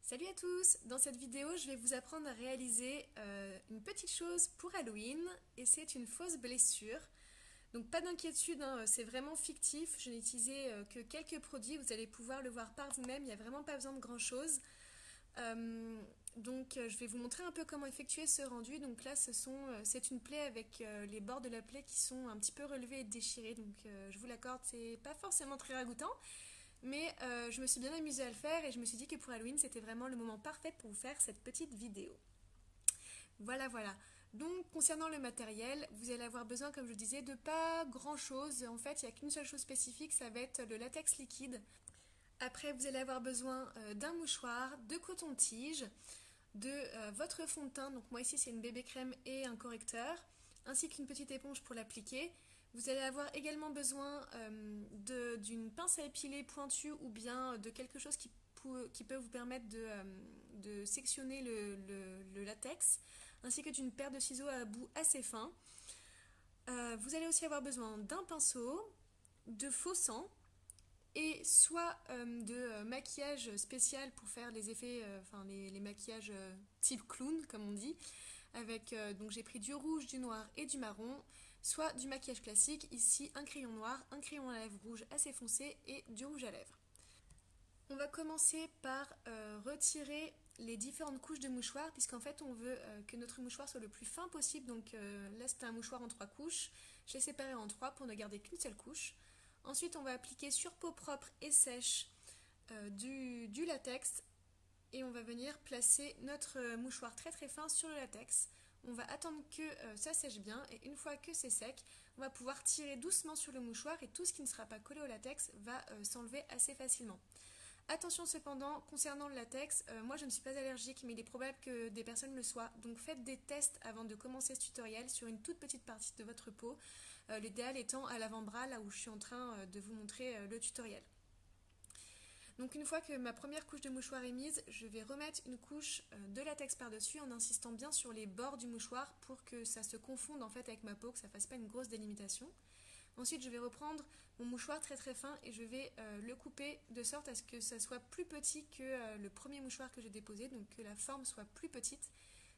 Salut à tous! Dans cette vidéo, je vais vous apprendre à réaliser une petite chose pour Halloween et c'est une fausse blessure. Donc pas d'inquiétude, hein, c'est vraiment fictif, je n'ai utilisé que quelques produits, vous allez pouvoir le voir par vous-même, il n'y a vraiment pas besoin de grand chose. Je vais vous montrer un peu comment effectuer ce rendu. Donc là c'est une plaie avec les bords de la plaie qui sont un petit peu relevés et déchirés, donc je vous l'accorde, c'est pas forcément très ragoûtant. Mais je me suis bien amusée à le faire et je me suis dit que pour Halloween, c'était vraiment le moment parfait pour vous faire cette petite vidéo. Voilà. Donc, concernant le matériel, vous allez avoir besoin, comme je disais, de pas grand-chose. En fait, il n'y a qu'une seule chose spécifique, ça va être le latex liquide. Après, vous allez avoir besoin d'un mouchoir, de coton-tige, de votre fond de teint. Donc moi ici, c'est une bébé crème et un correcteur, ainsi qu'une petite éponge pour l'appliquer. Vous allez avoir également besoin d'une pince à épiler pointue ou bien de quelque chose qui peut vous permettre de sectionner le latex, ainsi que d'une paire de ciseaux à bout assez fin. Vous allez aussi avoir besoin d'un pinceau, de faux sang et soit de maquillage spécial pour faire les effets, les maquillages type clown comme on dit, avec donc j'ai pris du rouge, du noir et du marron, soit du maquillage classique, ici un crayon noir, un crayon à lèvres rouge assez foncé et du rouge à lèvres. On va commencer par retirer les différentes couches de mouchoir puisqu'en fait on veut que notre mouchoir soit le plus fin possible, donc là c'est un mouchoir en 3 couches, je l'ai séparé en 3 pour ne garder qu'une seule couche. Ensuite on va appliquer sur peau propre et sèche du latex et on va venir placer notre mouchoir très très fin sur le latex. On va attendre que ça sèche bien et une fois que c'est sec, on va pouvoir tirer doucement sur le mouchoir et tout ce qui ne sera pas collé au latex va s'enlever assez facilement. Attention cependant, concernant le latex, moi je ne suis pas allergique mais il est probable que des personnes le soient, donc faites des tests avant de commencer ce tutoriel sur une toute petite partie de votre peau, l'idéal étant à l'avant-bras là où je suis en train de vous montrer le tutoriel. Donc une fois que ma première couche de mouchoir est mise, je vais remettre une couche de latex par-dessus en insistant bien sur les bords du mouchoir pour que ça se confonde en fait avec ma peau, que ça ne fasse pas une grosse délimitation. Ensuite je vais reprendre mon mouchoir très très fin et je vais le couper de sorte à ce que ça soit plus petit que le premier mouchoir que j'ai déposé, donc que la forme soit plus petite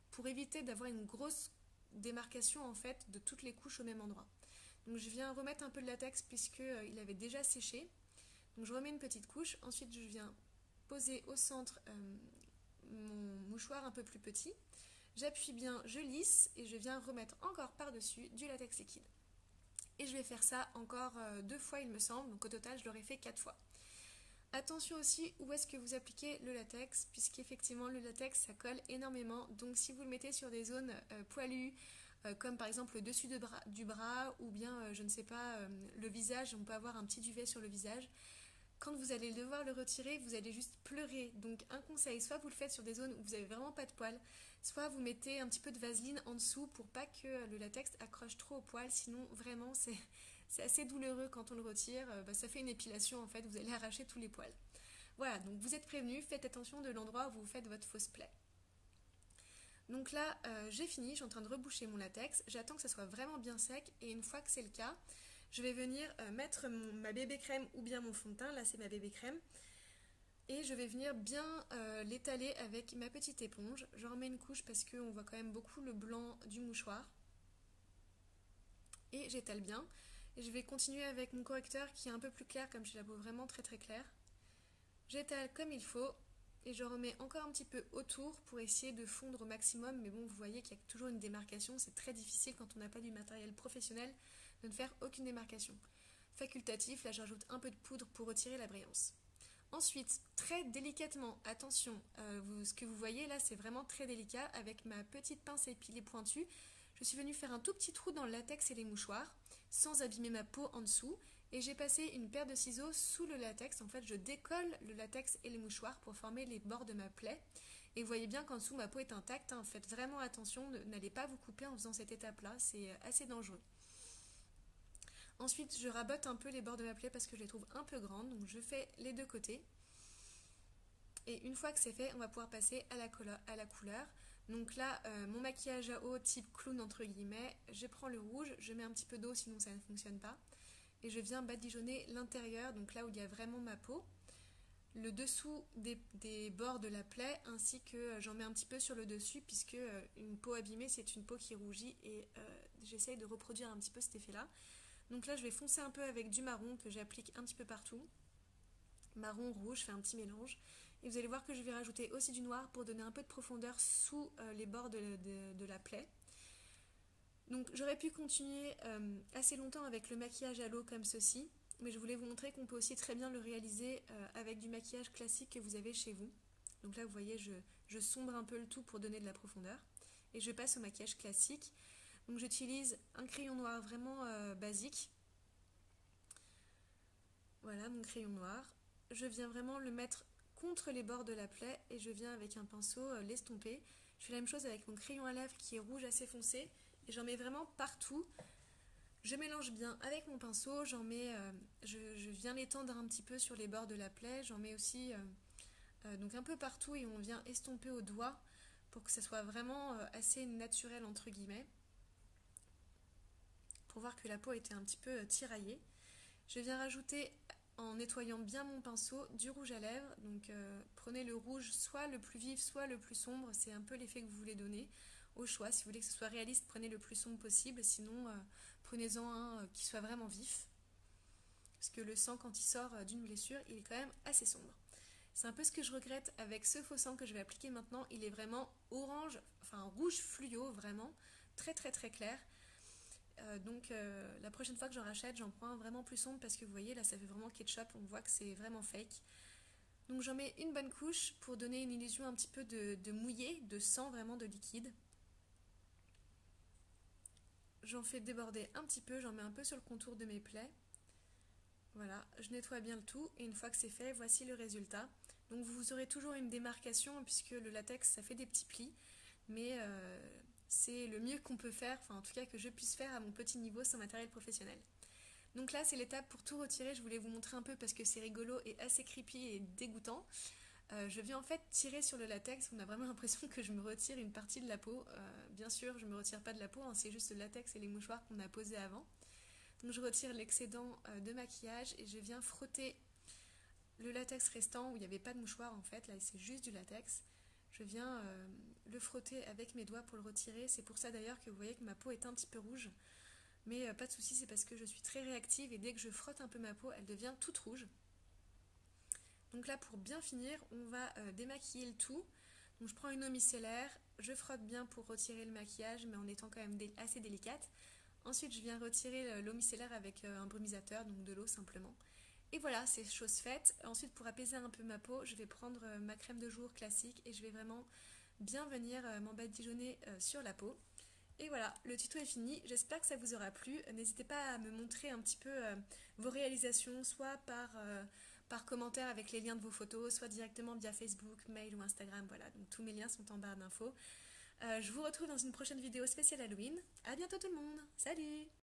pour éviter d'avoir une grosse démarcation en fait de toutes les couches au même endroit. Donc je viens remettre un peu de latex puisqu'il avait déjà séché. Donc je remets une petite couche, ensuite je viens poser au centre mon mouchoir un peu plus petit, j'appuie bien, je lisse et je viens remettre encore par-dessus du latex liquide. Et je vais faire ça encore 2 fois il me semble, donc au total je l'aurai fait 4 fois. Attention aussi où est-ce que vous appliquez le latex, puisqu'effectivement le latex ça colle énormément, donc si vous le mettez sur des zones poilues, comme par exemple le dessus du bras ou bien je ne sais pas, le visage, on peut avoir un petit duvet sur le visage. Quand vous allez devoir le retirer, vous allez juste pleurer. Donc un conseil, soit vous le faites sur des zones où vous n'avez vraiment pas de poils, soit vous mettez un petit peu de vaseline en dessous pour pas que le latex accroche trop au poil, sinon vraiment c'est assez douloureux quand on le retire, ça fait une épilation en fait, vous allez arracher tous les poils. Voilà, donc vous êtes prévenus, faites attention de l'endroit où vous faites votre fausse plaie. Donc là, j'ai fini, je suis en train de reboucher mon latex, j'attends que ça soit vraiment bien sec et une fois que c'est le cas, je vais venir mettre ma bébé crème ou bien mon fond de teint, là c'est ma bébé crème, et je vais venir bien l'étaler avec ma petite éponge. J'en remets une couche parce qu'on voit quand même beaucoup le blanc du mouchoir. Et j'étale bien. Et je vais continuer avec mon correcteur qui est un peu plus clair comme j'ai la peau vraiment très très claire. J'étale comme il faut et je remets encore un petit peu autour pour essayer de fondre au maximum. Mais bon, vous voyez qu'il y a toujours une démarcation, c'est très difficile quand on n'a pas du matériel professionnel de ne faire aucune démarcation. Facultatif, là j'ajoute un peu de poudre pour retirer la brillance. Ensuite, très délicatement, attention, ce que vous voyez là c'est vraiment très délicat, avec ma petite pince à épiler pointue, je suis venue faire un tout petit trou dans le latex et les mouchoirs, sans abîmer ma peau en dessous, et j'ai passé une paire de ciseaux sous le latex, en fait je décolle le latex et les mouchoirs pour former les bords de ma plaie, et vous voyez bien qu'en dessous ma peau est intacte, hein. Faites vraiment attention, n'allez pas vous couper en faisant cette étape là, c'est assez dangereux. Ensuite, je rabote un peu les bords de ma plaie parce que je les trouve un peu grandes, donc je fais les deux côtés. Et une fois que c'est fait, on va pouvoir passer à la couleur. Donc là, mon maquillage à eau type clown entre guillemets, je prends le rouge, je mets un petit peu d'eau sinon ça ne fonctionne pas. Et je viens badigeonner l'intérieur, donc là où il y a vraiment ma peau. le dessous des bords de la plaie, ainsi que j'en mets un petit peu sur le dessus, puisque une peau abîmée, c'est une peau qui rougit, et j'essaye de reproduire un petit peu cet effet-là. Donc là, je vais foncer un peu avec du marron que j'applique un petit peu partout. Marron, rouge, je fais un petit mélange. Et vous allez voir que je vais rajouter aussi du noir pour donner un peu de profondeur sous les bords de la plaie. Donc j'aurais pu continuer assez longtemps avec le maquillage à l'eau comme ceci, mais je voulais vous montrer qu'on peut aussi très bien le réaliser avec du maquillage classique que vous avez chez vous. Donc là vous voyez je sombre un peu le tout pour donner de la profondeur et je passe au maquillage classique. Donc j'utilise un crayon noir vraiment basique. Voilà mon crayon noir. Je viens vraiment le mettre contre les bords de la plaie et je viens avec un pinceau l'estomper. Je fais la même chose avec mon crayon à lèvres qui est rouge assez foncé et j'en mets vraiment partout. Je mélange bien avec mon pinceau, je viens l'étendre un petit peu sur les bords de la plaie, j'en mets aussi donc un peu partout et on vient estomper au doigt pour que ça soit vraiment assez naturel entre guillemets, pour voir que la peau était un petit peu tiraillée. Je viens rajouter, en nettoyant bien mon pinceau, du rouge à lèvres. Donc prenez le rouge soit le plus vif, soit le plus sombre, c'est un peu l'effet que vous voulez donner, au choix. Si vous voulez que ce soit réaliste, prenez le plus sombre possible, sinon prenez-en un qui soit vraiment vif. Parce que le sang, quand il sort d'une blessure, il est quand même assez sombre. C'est un peu ce que je regrette avec ce faux sang que je vais appliquer maintenant. Il est vraiment orange, enfin rouge fluo, vraiment, très très très clair. Donc la prochaine fois que j'en rachète, j'en prends un vraiment plus sombre parce que vous voyez là ça fait vraiment ketchup, on voit que c'est vraiment fake. Donc j'en mets une bonne couche pour donner une illusion un petit peu de mouillé, de sang vraiment de liquide. J'en fais déborder un petit peu, j'en mets un peu sur le contour de mes plaies. Voilà, je nettoie bien le tout et une fois que c'est fait, voici le résultat. Donc vous aurez toujours une démarcation puisque le latex ça fait des petits plis, mais c'est le mieux qu'on peut faire, enfin en tout cas que je puisse faire à mon petit niveau sans matériel professionnel. Donc là c'est l'étape pour tout retirer, je voulais vous montrer un peu parce que c'est rigolo et assez creepy et dégoûtant. Je viens en fait tirer sur le latex, on a vraiment l'impression que je me retire une partie de la peau. Bien sûr je ne me retire pas de la peau, hein, c'est juste le latex et les mouchoirs qu'on a posés avant. Donc je retire l'excédent de maquillage et je viens frotter le latex restant où il n'y avait pas de mouchoir en fait, là c'est juste du latex. Je viens le frotter avec mes doigts pour le retirer. C'est pour ça d'ailleurs que vous voyez que ma peau est un petit peu rouge. Mais pas de souci, c'est parce que je suis très réactive et dès que je frotte un peu ma peau, elle devient toute rouge. Donc là, pour bien finir, on va démaquiller le tout. Donc je prends une eau micellaire, je frotte bien pour retirer le maquillage, mais en étant quand même assez délicate. Ensuite, je viens retirer l'eau micellaire avec un brumisateur, donc de l'eau simplement. Et voilà, c'est chose faite. Ensuite, pour apaiser un peu ma peau, je vais prendre ma crème de jour classique et je vais vraiment bien venir m'embadigeonner sur la peau. Et voilà, le tuto est fini. J'espère que ça vous aura plu. N'hésitez pas à me montrer un petit peu vos réalisations, soit par commentaire avec les liens de vos photos, soit directement via Facebook, mail ou Instagram. Voilà, donc tous mes liens sont en barre d'infos. Je vous retrouve dans une prochaine vidéo spéciale Halloween. À bientôt tout le monde. Salut!